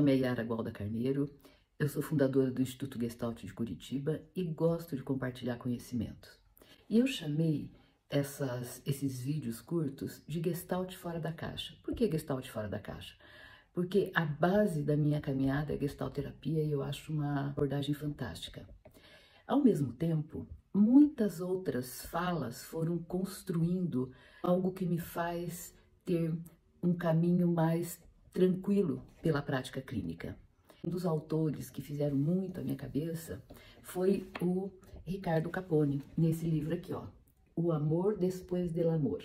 nome é Yara Gualda Carneiro, eu sou fundadora do Instituto Gestalt de Curitiba e gosto de compartilhar conhecimentos. E eu chamei esses vídeos curtos de Gestalt fora da caixa. Por que Gestalt fora da caixa? Porque a base da minha caminhada é Gestalt terapia e eu acho uma abordagem fantástica. Ao mesmo tempo, muitas outras falas foram construindo algo que me faz ter um caminho mais tranquilo pela prática clínica. Um dos autores que fizeram muito a minha cabeça foi o Ricardo Capone, nesse livro aqui, ó, O Amor Depois del Amor.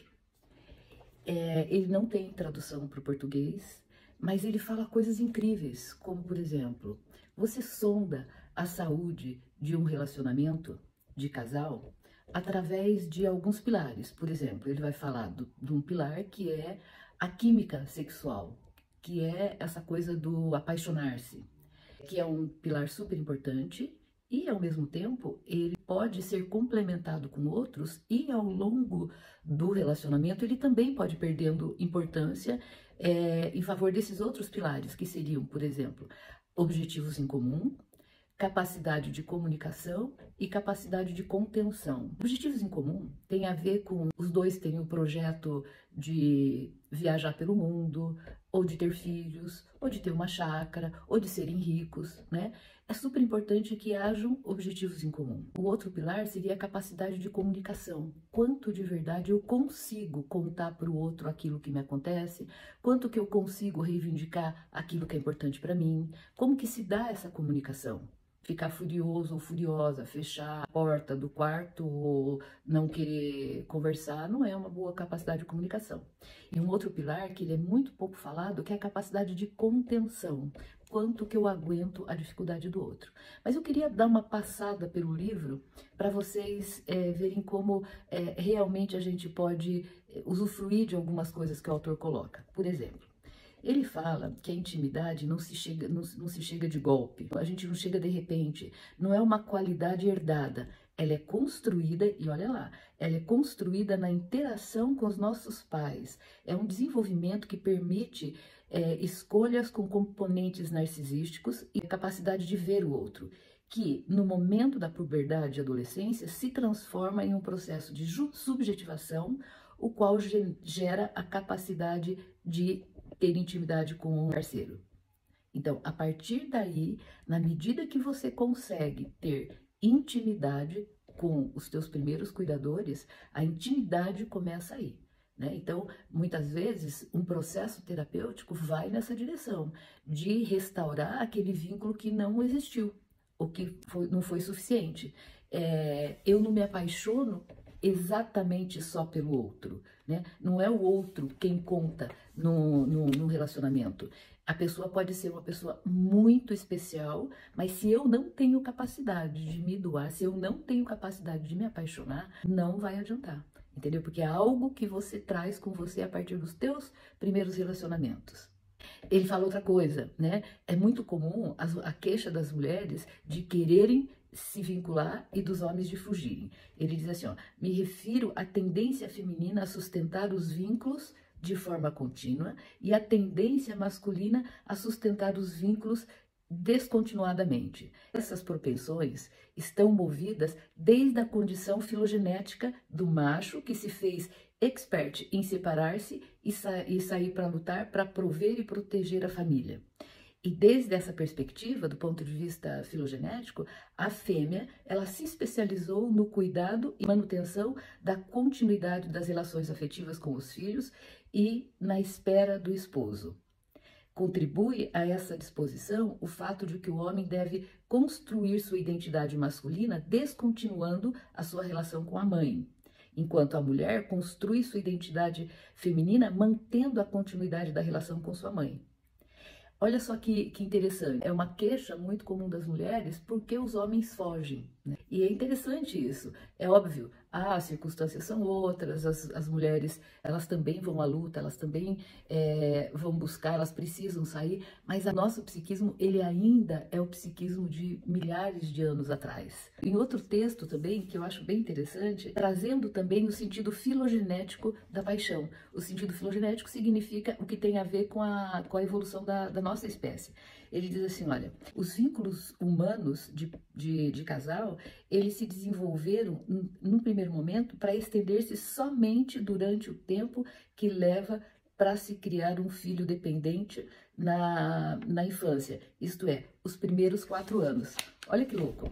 Ele não tem tradução para o português, mas ele fala coisas incríveis, como, por exemplo, você sonda a saúde de um relacionamento de casal através de alguns pilares. Por exemplo, ele vai falar de um pilar que é a química sexual, que é essa coisa do apaixonar-se, que é um pilar super importante e, ao mesmo tempo, ele pode ser complementado com outros e, ao longo do relacionamento, ele também pode ir perdendo importância em favor desses outros pilares, que seriam, por exemplo, objetivos em comum, capacidade de comunicação e capacidade de contenção. Objetivos em comum tem a ver com os dois terem o projeto de viajar pelo mundo, ou de ter filhos, ou de ter uma chácara, ou de serem ricos, né? É super importante que hajam objetivos em comum. O outro pilar seria a capacidade de comunicação. Quanto de verdade eu consigo contar para o outro aquilo que me acontece, quanto que eu consigo reivindicar aquilo que é importante para mim, como que se dá essa comunicação? Ficar furioso ou furiosa, fechar a porta do quarto ou não querer conversar não é uma boa capacidade de comunicação. E um outro pilar que ele é muito pouco falado, que é a capacidade de contenção. Quanto que eu aguento a dificuldade do outro. Mas eu queria dar uma passada pelo livro para vocês verem como realmente a gente pode usufruir de algumas coisas que o autor coloca. Por exemplo, ele fala que a intimidade não se chega de golpe, a gente não chega de repente, não é uma qualidade herdada, ela é construída, e olha lá, ela é construída na interação com os nossos pais, é um desenvolvimento que permite escolhas com componentes narcisísticos e capacidade de ver o outro, que no momento da puberdade e adolescência se transforma em um processo de subjetivação, o qual gera a capacidade de ter intimidade com o parceiro. Então, a partir daí, na medida que você consegue ter intimidade com os teus primeiros cuidadores, a intimidade começa aí, né? Então, muitas vezes, um processo terapêutico vai nessa direção, de restaurar aquele vínculo que não existiu, ou que não foi suficiente. Eu não me apaixono exatamente só pelo outro, né? Não é o outro quem conta no relacionamento. A pessoa pode ser uma pessoa muito especial, mas se eu não tenho capacidade de me doar, se eu não tenho capacidade de me apaixonar, não vai adiantar, entendeu? Porque é algo que você traz com você a partir dos teus primeiros relacionamentos. Ele fala outra coisa, né? É muito comum a queixa das mulheres de quererem se vincular e dos homens de fugirem. Ele diz assim, ó, me refiro à tendência feminina a sustentar os vínculos de forma contínua e à tendência masculina a sustentar os vínculos descontinuadamente. Essas propensões estão movidas desde a condição filogenética do macho que se fez expert em separar-se e sair para lutar para prover e proteger a família. E desde essa perspectiva, do ponto de vista filogenético, a fêmea, ela se especializou no cuidado e manutenção da continuidade das relações afetivas com os filhos e na espera do esposo. Contribui a essa disposição o fato de que o homem deve construir sua identidade masculina descontinuando a sua relação com a mãe, enquanto a mulher construi sua identidade feminina mantendo a continuidade da relação com sua mãe. Olha só que interessante, é uma queixa muito comum das mulheres porque os homens fogem, né? E é interessante isso, é óbvio, as circunstâncias são outras, as mulheres, elas também vão à luta, elas também vão buscar, elas precisam sair, mas o nosso psiquismo, ele ainda é o psiquismo de milhares de anos atrás. Em outro texto também, que eu acho bem interessante, trazendo também o sentido filogenético da paixão. O sentido filogenético significa o que tem a ver com a evolução da nossa espécie. Ele diz assim, olha, os vínculos humanos de casal, eles se desenvolveram num primeiro momento para estender-se somente durante o tempo que leva para se criar um filho dependente na infância, isto é, os primeiros 4 anos. Olha que louco!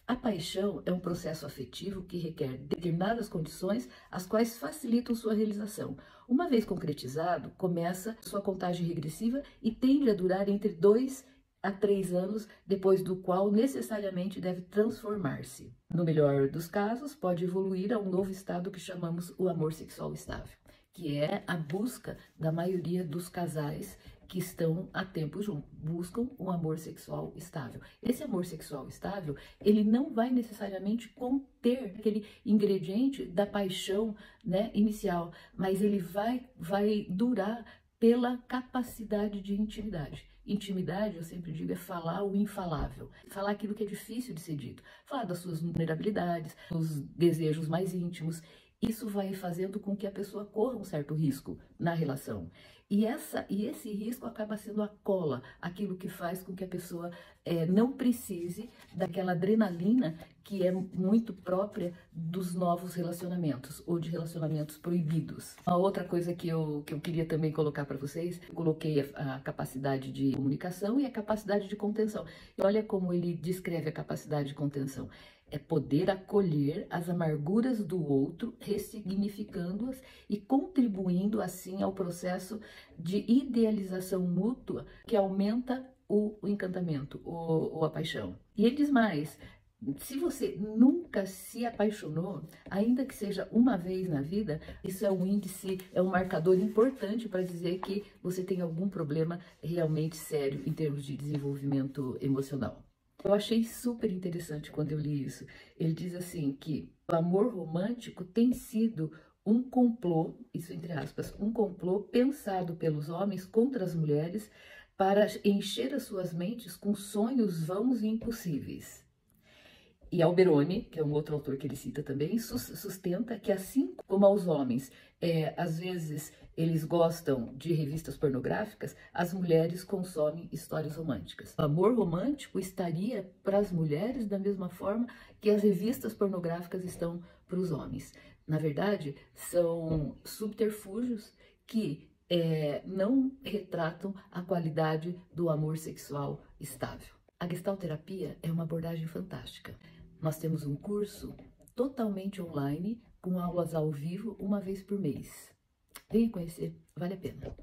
A paixão é um processo afetivo que requer determinadas condições, as quais facilitam sua realização. Uma vez concretizado, começa sua contagem regressiva e tende a durar entre 2 a 3 anos, depois do qual necessariamente deve transformar-se. No melhor dos casos, pode evoluir a um novo estado que chamamos o amor sexual estável, que é a busca da maioria dos casais que estão há tempo juntos, buscam um amor sexual estável. Esse amor sexual estável, ele não vai necessariamente conter aquele ingrediente da paixão, né, inicial, mas ele vai durar pela capacidade de intimidade. Intimidade, eu sempre digo, é falar o infalável, falar aquilo que é difícil de ser dito, falar das suas vulnerabilidades, dos desejos mais íntimos. Isso vai fazendo com que a pessoa corra um certo risco na relação. E esse risco acaba sendo a cola, aquilo que faz com que a pessoa não precise daquela adrenalina que é muito própria dos novos relacionamentos ou de relacionamentos proibidos. Uma outra coisa que eu queria também colocar para vocês, eu coloquei a capacidade de comunicação e a capacidade de contenção. E olha como ele descreve a capacidade de contenção. É poder acolher as amarguras do outro, ressignificando-as e contribuindo assim ao processo de idealização mútua que aumenta o encantamento ou a paixão. E ele diz mais, se você nunca se apaixonou, ainda que seja uma vez na vida, isso é um índice, é um marcador importante para dizer que você tem algum problema realmente sério em termos de desenvolvimento emocional. Eu achei super interessante quando eu li isso. Ele diz assim que o amor romântico tem sido um complô, isso entre aspas, um complô pensado pelos homens contra as mulheres para encher as suas mentes com sonhos vãos e impossíveis. E Alberoni, que é um outro autor que ele cita também, sustenta que assim como aos homens, às vezes eles gostam de revistas pornográficas, as mulheres consomem histórias românticas. O amor romântico estaria para as mulheres da mesma forma que as revistas pornográficas estão para os homens. Na verdade, são subterfúgios que não retratam a qualidade do amor sexual estável. A gestalterapia é uma abordagem fantástica. Nós temos um curso totalmente online, com aulas ao vivo, uma vez por mês. Venha conhecer, vale a pena.